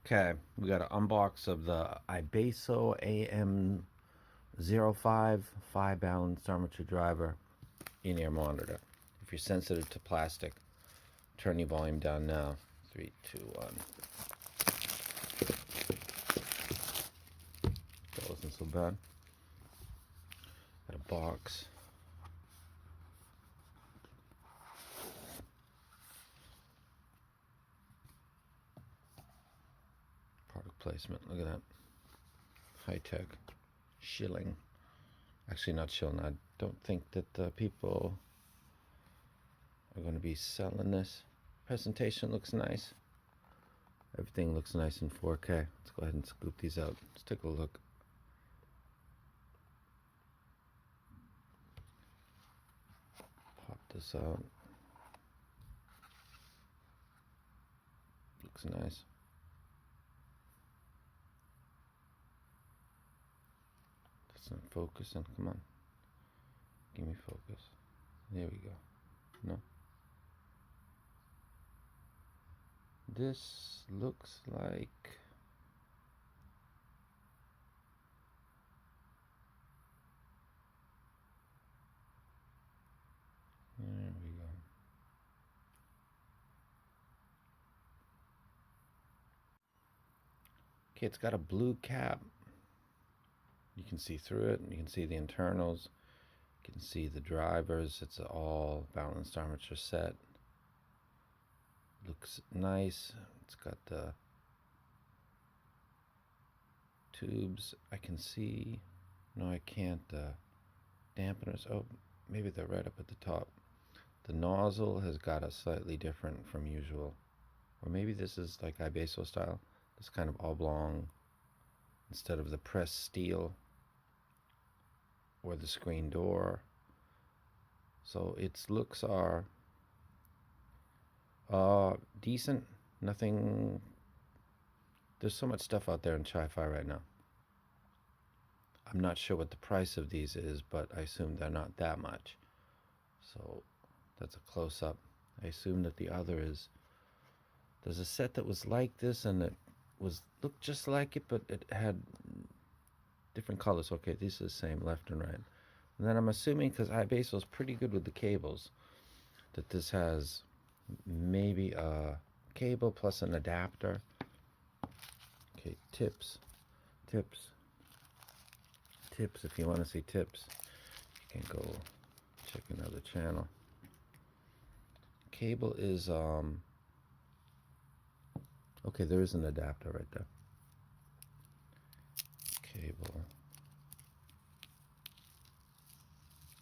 Okay, we got an unbox of the ibasso AM05 5-balanced armature driver in-ear monitor. If you're sensitive to plastic, turn your volume down now. 3, 2, 1. That wasn't so bad. Got a box. Product placement. Look at that. High-tech. Shilling. Actually, not shilling. I don't think that the people are going to be selling this. Presentation looks nice. Everything looks nice in 4K. Let's go ahead and scoop these out. Let's take a look. Pop this out. Looks nice. That's not focusing. Come on. Give me focus. There we go. No. This looks like there we go. Okay, it's got a blue cap. You can see through it, and you can see the internals. You can see the drivers. It's an all balanced armature set. Looks nice. It's got the tubes. I can see. No, I can't. Dampeners. Oh, maybe they're right up at the top. The nozzle has got a slightly different from usual. Or maybe this is like ibasso style. It's kind of oblong instead of the pressed steel or the screen door. So its looks are decent. Nothing. There's so much stuff out there in Chi-Fi right now. I'm not sure what the price of these is, but I assume they're not that much. So that's a close-up. I assume that the other is. There's a set that was like this, and it looked just like it, but it had different colors. Okay, these are the same left and right. And then I'm assuming, because ibasso is pretty good with the cables, that this has maybe a cable plus an adapter. Okay, tips. If you want to see tips, you can go check another channel. Cable is okay, there is an adapter right there.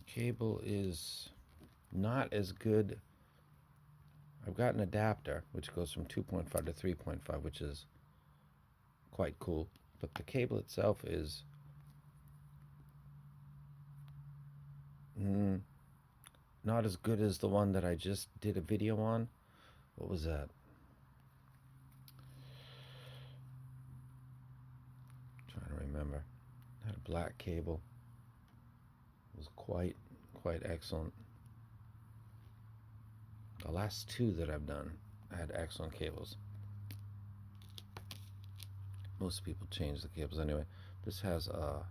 Cable is not as good. I've got an adapter which goes from 2.5 to 3.5, which is quite cool, but the cable itself is not as good as the one that I just did a video on. What was that? I'm trying to remember. I had a black cable. It was quite excellent. The last two that I've done, I had excellent cables. Most people change the cables anyway. This has a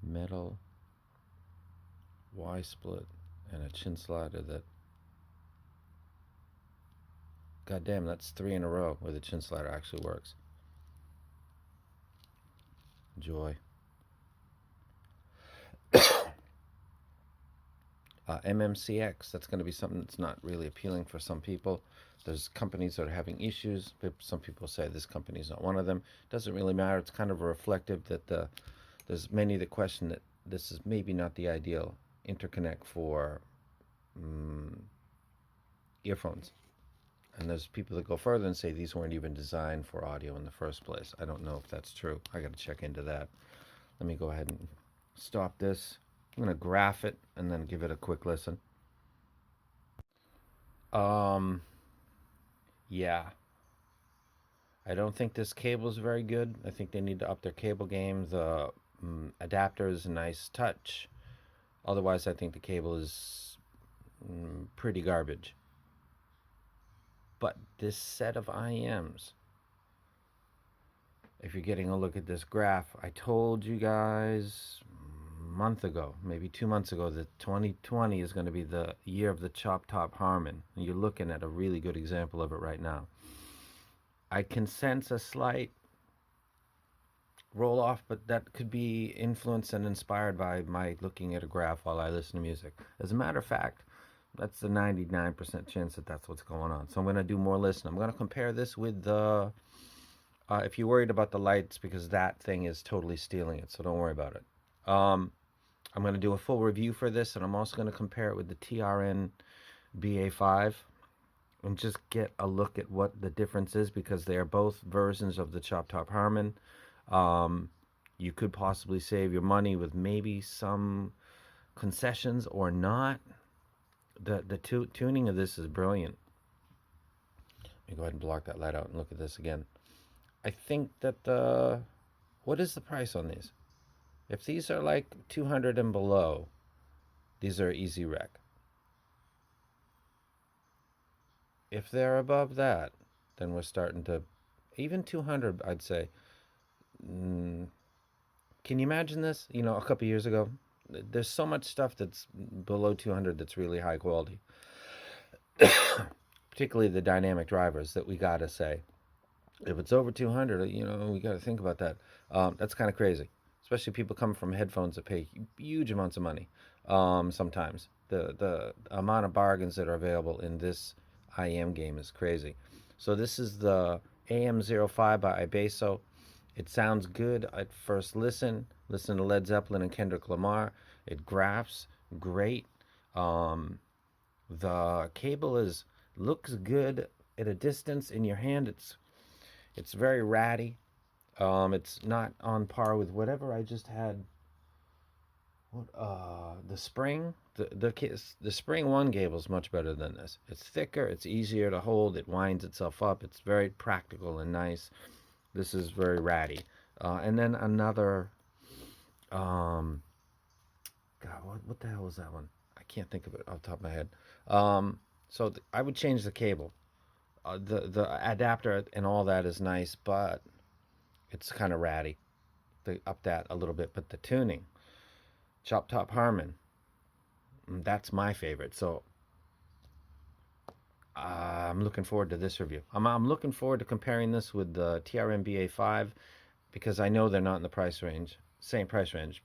metal Y-split and a chin slider that, goddamn, that's 3 in a row where the chin slider actually works. Joy. MMCX, that's going to be something that's not really appealing for some people. There's companies that are having issues. Some people say this company is not one of them. Doesn't really matter. It's kind of a reflective that there's many that question that this is maybe not the ideal interconnect for earphones. And there's people that go further and say these weren't even designed for audio in the first place. I don't know if that's true. I got to check into that. Let me go ahead and stop this. I'm going to graph it and then give it a quick listen. Yeah. I don't think this cable is very good. I think they need to up their cable game. The adapter is a nice touch. Otherwise, I think the cable is pretty garbage. But this set of IMs if you're getting a look at this graph, I told you guys a month ago, maybe 2 months ago, that 2020 is going to be the year of the chop top Harmon. And you're looking at a really good example of it right now. I can sense a slight roll off, but that could be influenced and inspired by my looking at a graph while I listen to music. As a matter of fact, that's the 99% chance that that's what's going on. So I'm going to do more listening. I'm going to compare this with the, if you're worried about the lights, because that thing is totally stealing it, so don't worry about it. I'm going to do a full review for this, and I'm also going to compare it with the TRN BA5 and just get a look at what the difference is, because they are both versions of the Chop Top Harmon. You could possibly save your money with maybe some concessions or not. The tuning of this is brilliant. Let me go ahead and block that light out and look at this again. I think that what is the price on these? If these are like 200 and below, these are easy rec. If they're above that, then we're starting to, even 200, I'd say. Can you imagine this? You know, a couple years ago, there's so much stuff that's below 200 that's really high quality. Particularly the dynamic drivers that we gotta say. If it's over 200, you know, we gotta think about that. That's kind of crazy, especially people coming from headphones that pay huge amounts of money. Sometimes the amount of bargains that are available in this IM game is crazy. So this is the AM05 by Ibasso. It sounds good at first listen. Listen to Led Zeppelin and Kendrick Lamar. It graphs great. The cable looks good at a distance. In your hand, it's very ratty. It's not on par with whatever I just had. What the spring? The spring one cable is much better than this. It's thicker. It's easier to hold. It winds itself up. It's very practical and nice. This is very ratty. And then another. God, what the hell was that one? I can't think of it off the top of my head. So I would change the cable. The adapter and all that is nice, but it's kind of ratty. They up that a little bit, but the tuning, Chop Top Harmon, that's my favorite. So I'm looking forward to this review. I'm looking forward to comparing this with the TRN BA5, because I know they're not in the price range, same price range.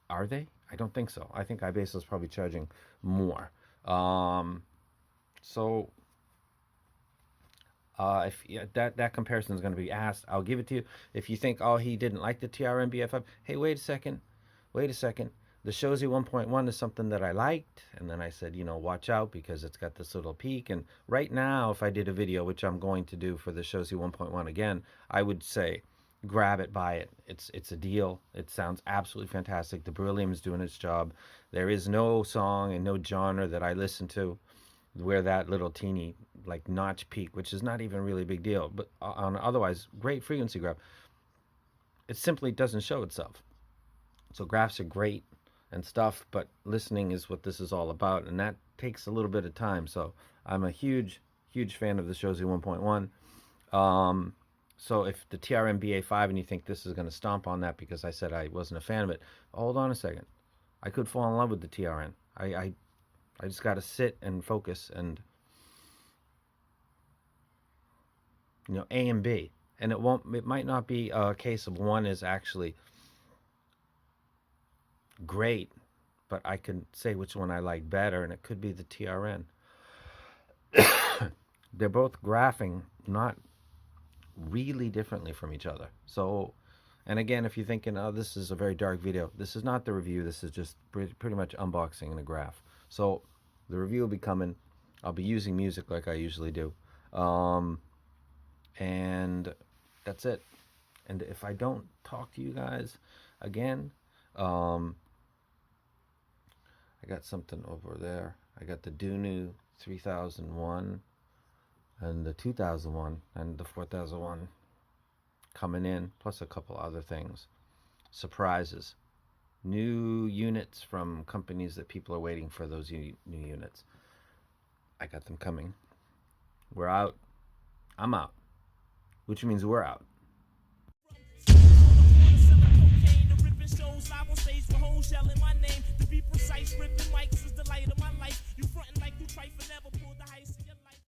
Are they? I don't think so. I think iBasso is probably charging more. So if that comparison is going to be asked, I'll give it to you. If you think, oh, he didn't like the TRN BA5, hey, wait a second. The Shozy 1.1 is something that I liked, and then I said, you know, watch out because it's got this little peak. And right now, if I did a video, which I'm going to do for the Shozy 1.1 again, I would say grab it, buy it. It's a deal. It sounds absolutely fantastic. The beryllium is doing its job. There is no song and no genre that I listen to where that little teeny like notch peak, which is not even really a big deal, but on otherwise great frequency graph, it simply doesn't show itself. So graphs are great and stuff, but listening is what this is all about, and that takes a little bit of time. So I'm a huge fan of the Shozy 1.1. So if the TRN BA5 and you think this is going to stomp on that because I said I wasn't a fan of it, hold on a second. I could fall in love with the TRN. I just got to sit and focus and, you know, A and B. And it might not be a case of one is actually great, but I can say which one I like better, and it could be the TRN. They're both graphing not really differently from each other. So, and again, if you're thinking, oh, this is a very dark video, this is not the review. This is just pretty much unboxing and a graph. So the review will be coming. I'll be using music like I usually do. And that's it. And if I don't talk to you guys again, I got something over there. I got the Dunu 3001 and the 2001 and the 4001 coming in, plus a couple other things. Surprises. New units from companies that people are waiting for those new units. I got them coming. We're out. I'm out. Which means we're out.